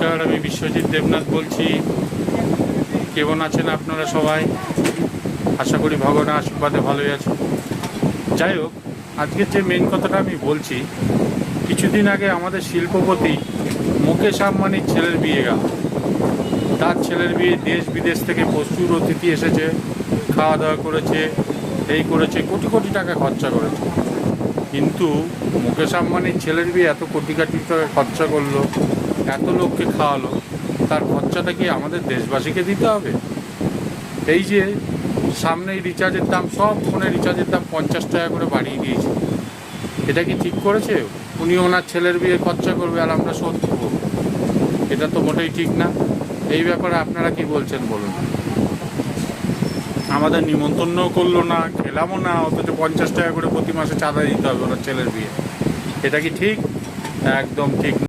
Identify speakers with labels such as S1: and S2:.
S1: নমস্কার, আমি বিশ্বজিৎ দেবনাথ বলছি। কেমন আছেন আপনারা সবাই? আশা করি ভগবানের আশীর্বাদে ভালোই আছেন। যাই হোক, আজকের যে মেন কথাটা আমি বলছি, কিছুদিন আগে আমাদের শিল্পপতি মুকেশ আম্বানির ছেলের বিয়ে গেল। তার ছেলের বিয়ে দেশ বিদেশ থেকে প্রচুর অতিথি এসেছে, খাওয়া দাওয়া করেছে, এই করেছে, কোটি কোটি টাকা খরচা করেছে। কিন্তু মুকেশ আম্বানির ছেলের বিয়ে এত কোটি কোটি টাকা খরচা করলো, এত লোককে খাওয়ালো, তার খরচাটা কি আমাদের দেশবাসীকে দিতে হবে? এই যে সামনেই রিচার্জের দাম, সব ফোনে রিচার্জের দাম 50 টাকা করে বাড়িয়ে দিয়েছে। এটা কি ঠিক করেছে? উনি ওনার ছেলের বিয়ে খরচা করবে আর আমরা শোধ দেবো? এটা তো মোটেই ঠিক না। এই ব্যাপারে আপনারা কি বলছেন বলুন? আমাদের নিমন্ত্রণও করলো না, খেলামও না, অথচ 50 টাকা করে প্রতি মাসে চাঁদা দিতে হবে ওনার ছেলের বিয়ে। এটা কি ঠিক? একদম ঠিক না।